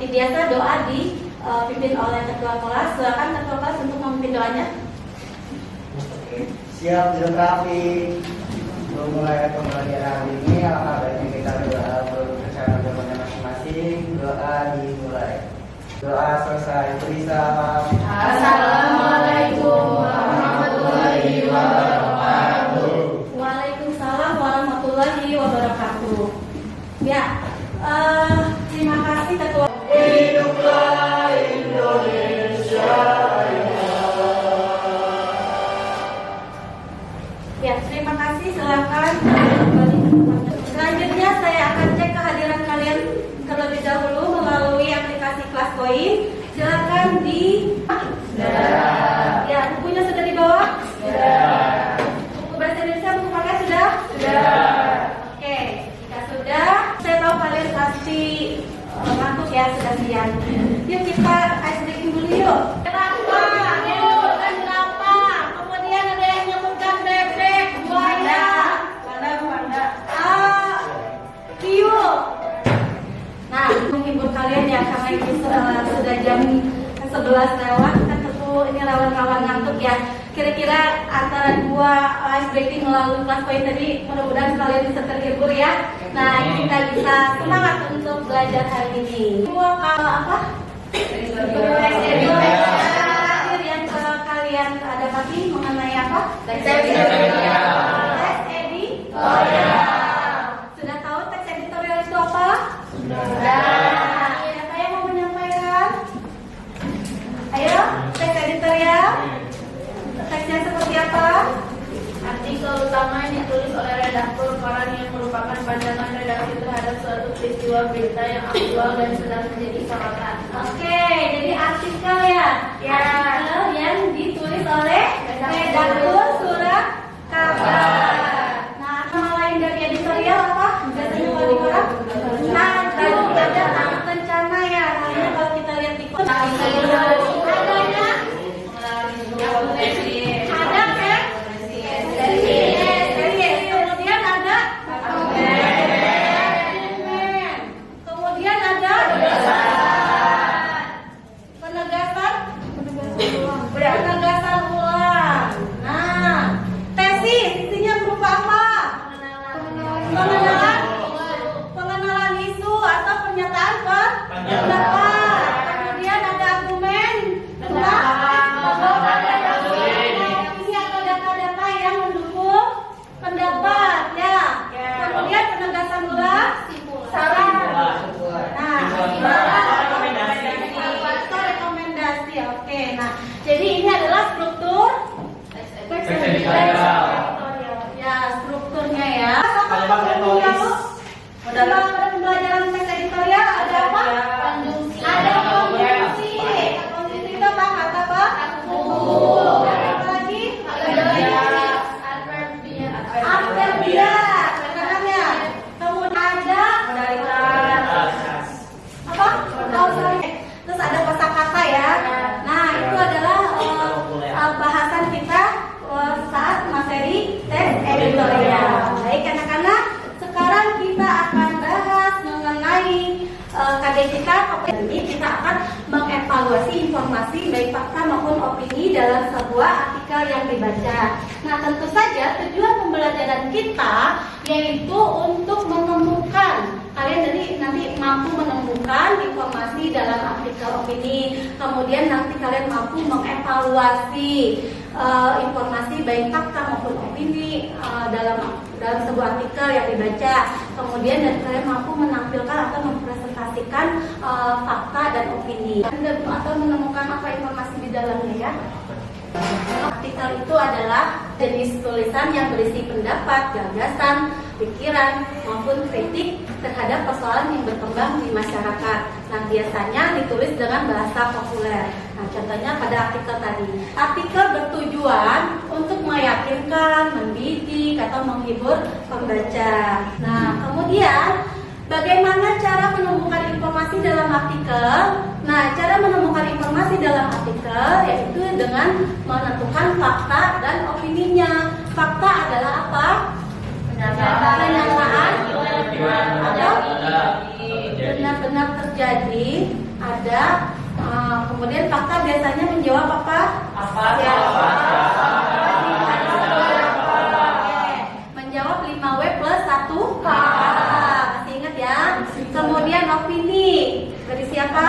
seperti biasa doa dipimpin oleh ketua kelas. Silakan ketua kelas untuk memimpin doanya. Siap, dilengkapi. Memulai pembelajaran hari ini, alangkah baiknya kita doa bersama jawabannya masing-masing. Doa dimulai. Doa selesai. Beri salam. Assalamualaikum warahmatullahi wabarakatuh. Waalaikumsalam warahmatullahi wabarakatuh. Ya, terima kasih ketua. Hiduplah Indonesia. Ya, terima kasih. Silakan. Selanjutnya saya akan cek kehadiran kalian terlebih dahulu melalui aplikasi Classpoint. Silakan di. Sudah. Ya, bukunya sudah dibawa? Sudah. Buku bahasa Indonesia buku paket sudah? Sudah. Oke, jika sudah, saya tahu kalian pasti ngantuk ya, sudah siang. Yuk kita ice breaking dulu yuk. Kemudian ada yang nyebutkan bebek, buaya, hiu. Nah, menghibur kalian ya, karena ini sudah jam 11 lewat. Kan tentu ini rawan-rawan ngantuk ya. Kira-kira antara dua ice breaking melalui Classpoint tadi, mudah-mudahan kalian bisa terhibur ya. Nah, kita bisa semangat untuk belajar hari ini. Dua apa? Yang kalian dapati mengenai apa? Teks editorial. Sudah tahu teks editorial itu apa? Sudah. Siapa yang mau menyampaikan? Ayo, teks editorial. Teksnya seperti apa? Artikel utama yang ditulis oleh redaktur koran yang merupakan pandangan redaksi terhadap suatu peristiwa berita yang aktual dan sedang menjadi sorotan. Oke, jadi artikel ya. Artikel yang ditulis oleh redaktur surat kabar. Nah, nama lain dari editorial apa? Biasanya kalau di koran? Nah, tadi ada rencana ya. Nah, kalau kita lihat di koran, adanya ada kan? Kemudian ada kemudian ada penegasan ulang. Nah, tesis isinya berupa apa? Pengenalan isu atau pernyataan pendapat. Kemudian ada argumen ini atau data-data yang mendukung pendapat ya. Kemudian penegasan ulang saran. Nah, rekomendasi. Oke. Nah, jadi ini adalah struktur teks editorial. Ya, strukturnya ya. Dalam pembelajaran teks editorial ada apa? Ada konjungsi. Konjungsi itu apa? Kata apa? Apa lagi? Adverbia. Katakannya. Kemudian ada apa? Terus ada kosakata ya. Nah, itu adalah bahasan kita saat materi teks editorial. Baik anak-anak, sekarang kita akan bahas mengenai KD kita. Ini kita akan mengevaluasi informasi baik fakta maupun opini dalam sebuah artikel yang dibaca. Nah, tentu saja tujuan pembelajaran kita yaitu untuk menemukan, kalian nanti mampu menemukan informasi dalam artikel opini, kemudian nanti kalian mampu mengevaluasi informasi baik fakta maupun opini dalam sebuah artikel yang dibaca, kemudian dan kalian mampu menampilkan atau mempresentasikan fakta dan opini atau menemukan apa informasi di dalamnya ya. Artikel itu adalah jenis tulisan yang berisi pendapat, gagasan, pikiran maupun kritik terhadap persoalan yang berkembang di masyarakat. Nah, biasanya ditulis dengan bahasa populer. Nah, contohnya pada artikel tadi. Artikel bertujuan untuk meyakinkan, mendidik atau menghibur pembaca. Nah, kemudian bagaimana cara menemukan informasi dalam artikel? Nah, cara menemukan informasi dalam artikel yaitu dengan menentukan fakta dan opininya. Fakta adalah apa? Pernyataan atau benar-benar terjadi, ada kemudian fakta biasanya menjawab apa? Siapa? Menjawab 5W plus 1K. Masih ingat ya? Kemudian opini dari siapa?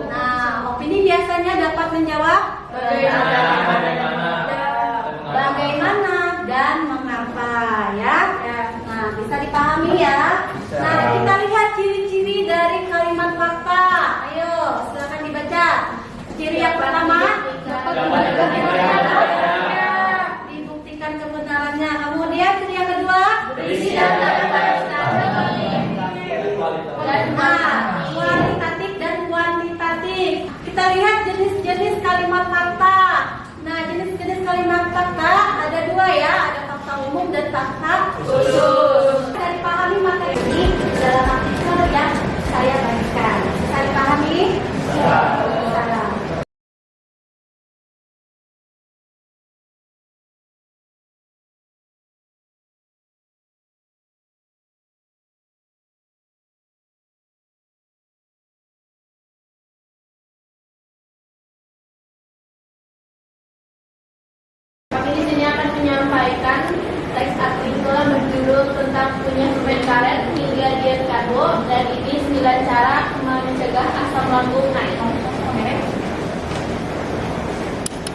Nah, opini biasanya dapat menjawab bagaimana dan mengapa ya. Nah, bisa dipahami ya. Nah, kita lihat ciri-ciri dari kalimat fakta. Ayo, silakan dibaca. Ciri yang pertama, dibuktikan kebenarannya. Kemudian ciri yang kedua, berisi data kualitatif dan kuantitatif. Kita lihat jenis-jenis kalimat fakta. Nah, jenis-jenis kalimat fakta ada dua ya, ada fakta umum dan fakta khusus. Bisa dipahami materi ini dalam artikel yang saya bagikan. Bisa dipahami? Salam. Kami di sini akan menyampaikan teks artikel berjudul tentang punya semen karet hingga diet karbo, dan ini 9 cara mencegah asam lambung naik.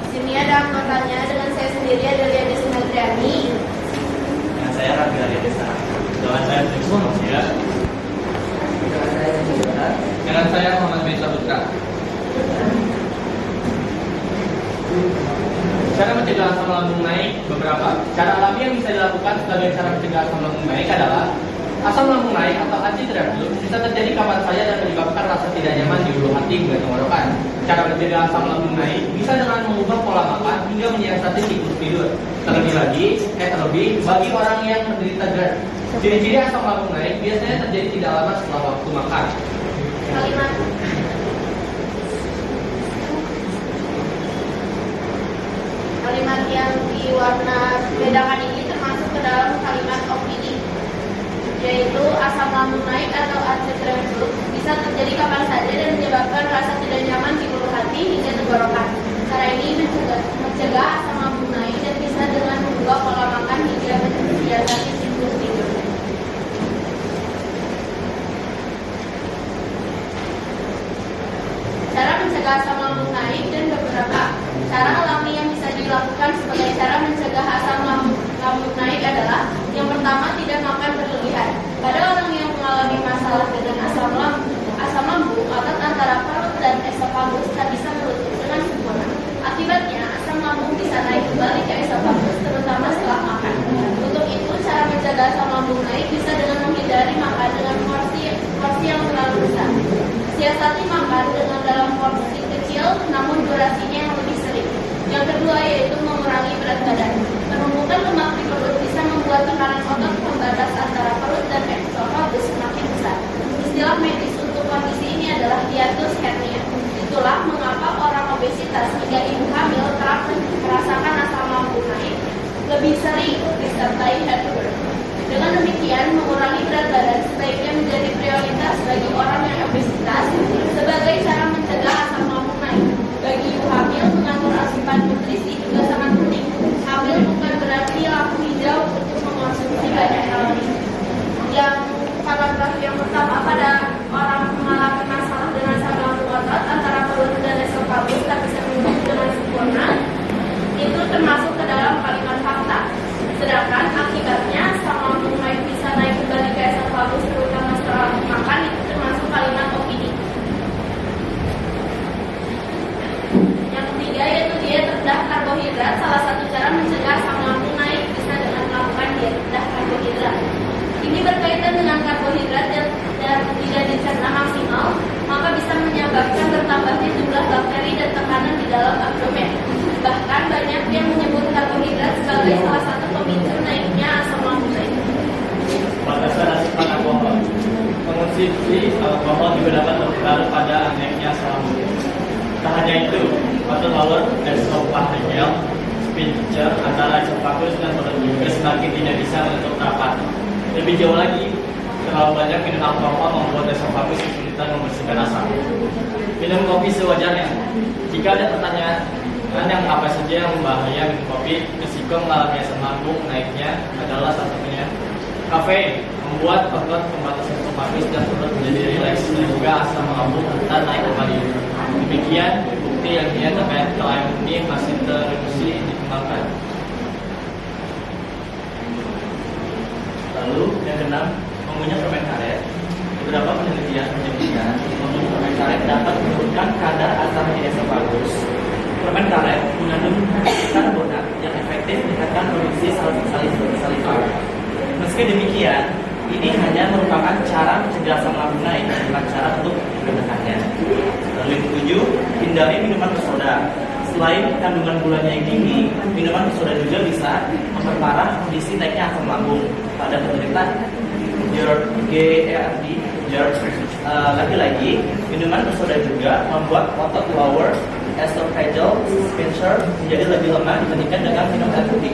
Di sini ada anggotanya, dengan saya sendiri ada Lia Desi Madriani. Dengan saya Rabi Arya Desa. Dengan saya Trismo Masia. Dengan saya Muhammad bin Sabutra. Cara mencegah asam lambung naik beberapa. Cara alami yang bisa dilakukan sebagai cara mencegah asam lambung naik adalah asam lambung naik atau antidiabetes bisa terjadi kapan saja dan menyebabkan rasa tidak nyaman di ulu hati hingga tenggorokan. Cara mencegah asam lambung naik bisa dengan mengubah pola makan hingga menyiasati siklus tidur. Terlebih bagi orang yang menderita GERD. Ciri-ciri asam lambung naik biasanya terjadi tidak lama setelah waktu makan. Kalimat yang diwarna bedakan ini termasuk ke dalam kalimat opini, yaitu asam lambung naik atau antidiabetes bisa terjadi kapan saja dan menyebabkan rasa tidak nyaman di ulu hati hingga tenggorokan. Cara ini mencegah asam lambung naik dan bisa dengan mengubah pola makan hingga mensiasati siklus tidur. Cara mencegah asam lambung naik dan beberapa cara alami yang bisa dilakukan sebagai cara mencegah asam lambung naik adalah: yang pertama, tidak makan berlebihan. Pada orang yang mengalami masalah dengan asam lambung, otot antara perut dan esofagus tak bisa menutup dengan sempurna. Akibatnya, asam lambung bisa naik kembali ke esofagus, terutama setelah makan. Untuk itu, cara mencegah asam lambung naik bisa dengan menghindari makan dengan porsi yang terlalu besar. Siasati makan dengan dalam porsi kecil, namun durasinya yang lebih sering. Yang kedua yaitu mengurangi berat badan. Penumpukan lemak di perut bisa membuat tekanan otot pembatas antara perut dan esofagus semakin besar. Istilah medis untuk kondisi ini adalah hiatus hernia. Itulah mengapa orang obesitas hingga ibu hamil kerap merasakan asam lambung naik lebih sering disertai heartburn. Dengan demikian, mengurangi berat badan sebaiknya menjadi prioritas bagi orang yang obesitas sebagai cara mencegah asam lambung naik. Bagi ibu hamil, mengatur asupan nutrisi juga sangat penting. Hamil bukan berarti lampu hijau untuk mengonsumsi banyak kalori. Yang paragraf yang pertama, pada orang mengalami masalah dengan asam lambung otot antara perut dan esofagus tak bisa menutup dengan sempurna, itu termasuk ke dalam kalimat fakta. Sedangkan akibatnya asam lambung naik bisa naik kembali ke esofagus terutama setelah makan, itu termasuk kalimat opini. Yang ketiga yaitu diet rendah karbohidrat. Salah satu cara mencegah asam lambung naik bisa dengan melakukan diet rendah karbohidrat. Ini berkaitan dengan karbohidrat dan tidak dicerna maksimal, maka bisa menyebabkan bertambahnya jumlah bakteri dan tekanan di dalam abdomen. Bahkan banyak yang menyebut karbohidrat sebagai salah satu pemicu naiknya asam lambung naik. Pada saat sifat alkohol, mengonsumsi alkohol juga dapat berpengaruh pada naiknya asam lambung. Tak hanya itu, waktu lower esophageal sphincter antara esofagus dan perut juga semakin tidak bisa menutup rapat. Lebih jauh lagi, terlalu banyak minum alkohol membuat esophagus kesulitan membersihkan asam. Minum kopi sewajarnya. Jika ada pertanyaan yang apa saja yang berbahaya minum kopi, risiko mengalami asam lambung naiknya adalah salah satunya. Kafein membuat otot pembatas esophagus dan perut menjadi rileks dan juga asam lambung akan naik kembali. Demikian bukti yang terkait klaim ini masih terus dikembangkan. Lalu yang keenam, mengunyah permen karet. Beberapa penelitian menyebutkan mengunyah permen karet dapat menurunkan kadar asam di esophagus. Permen karet mengandung karbonat yang efektif meningkatkan produksi saliva. Meski demikian, ini hanya merupakan cara mencegah asam lambung naik, bukan cara untuk menekannya. Lalu yang ketujuh, hindari minuman bersoda. Selain kandungan gulanya yang tinggi, minuman bersoda juga bisa memperparah kondisi naiknya asam lambung pada penderita GERD. Lagi-lagi, minuman bersoda juga membuat otot lower esophageal sphincter menjadi lebih lemah dibandingkan dengan minum air putih.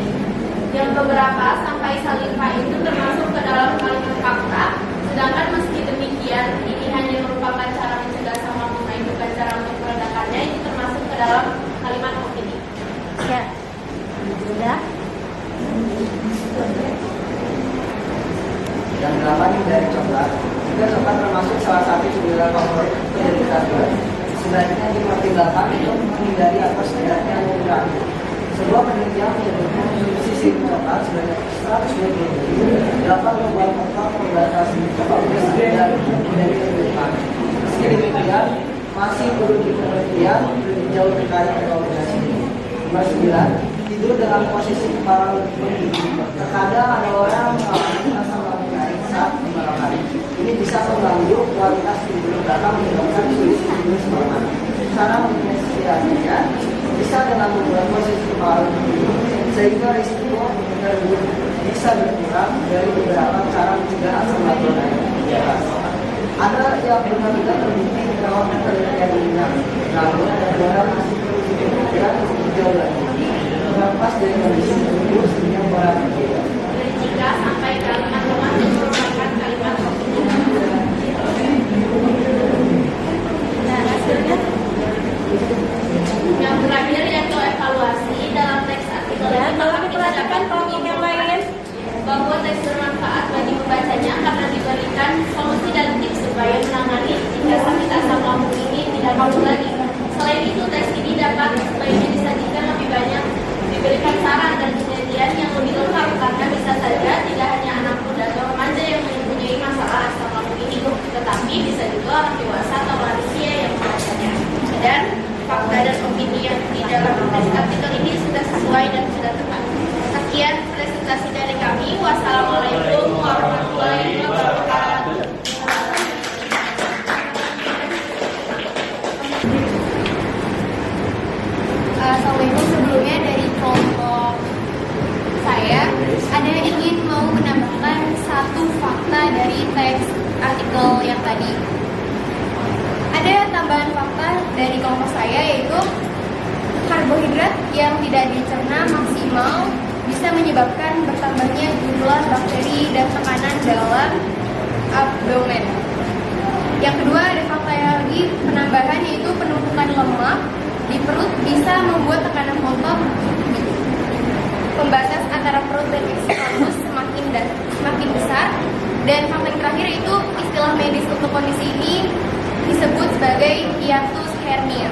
Yang beberapa sampai saliva itu termasuk ke dalam kalimat fakta, sedangkan meski demikian, ini hanya merupakan cara mencegah asam lambung naik, bukan cara untuk meredakannya. Itu termasuk ke dalam kalimat opini. Ya, sudah. Yang 8 dari coklat. Jika coklat termasuk salah satu cemilan favorit penderita gerd, sebaiknya dipertimbangkan untuk menghindari atau setidaknya mengurangi. Sebuah penelitian menyebutkan konsumsi coklat sebanyak 120 ml dapat membuat otot pembatas esophagus dan menjadi lebih lemah. Meski demikian, masih perlu penelitian lebih jauh terkait rekomendasi ini. Nomor 9, tidur dengan posisi kepala menggigil. Terkadang ada orang mengalami asam lambung naik saat di malam hari. Ini bisa mengganggu kualitas tidur karena menyebabkan selisih tidur semalam. Cara menyiasatinya bisa dengan membuat posisi kepala menggigil sehingga risiko terburuk bisa berkurang dari beberapa cara mencegah asam lambung naik. Ada yang benar-benar terbukti melakukan penelitian ini, namun orang masih perlu dipikirkan lebih jauh lagi. Terlepas dari kondisi tubuh yang berbeda. Jika sampai kalimat lemah dan merupakan kalimat opini. Nah, hasilnya Yang terakhir yaitu evaluasi dalam teks artikel ya, ini tolong diperhatikan kelompok yang lain. bahwa teks bermanfaat bagi pembacanya karena diberikan solusi dan tips supaya menangani jika sakit asam lambung ini tidak kambuh lagi. Selain itu, teks ini dapat sebaiknya disajikan lebih banyak, diberikan saran dan penelitian yang lebih lengkap karena bisa saja tidak hanya anak muda atau remaja yang mempunyai masalah asam lambung ini, tetapi bisa juga orang dewasa atau lansia yang membacanya. Dan fakta dan opini yang di dalam teks artikel ini sudah sesuai dan sudah tepat. Sekian presentasi dari kami. Wassalamualaikum warahmatullahi wabarakatuh. Assalamualaikum. Sebelumnya dari kelompok saya ada yang ingin mau menambahkan satu fakta dari teks artikel yang tadi. Ada tambahan fakta dari kelompok saya yaitu karbohidrat yang tidak dicerna maksimal bisa menyebabkan bertambahnya jumlah bakteri dan tekanan dalam abdomen. Yang kedua ada fakta lagi penambahan yaitu penumpukan lemak di perut bisa membuat tekanan otot pembatas antara perut dan esophagus semakin besar. Dan fakta yang terakhir itu istilah medis untuk kondisi ini disebut sebagai hiatus hernia.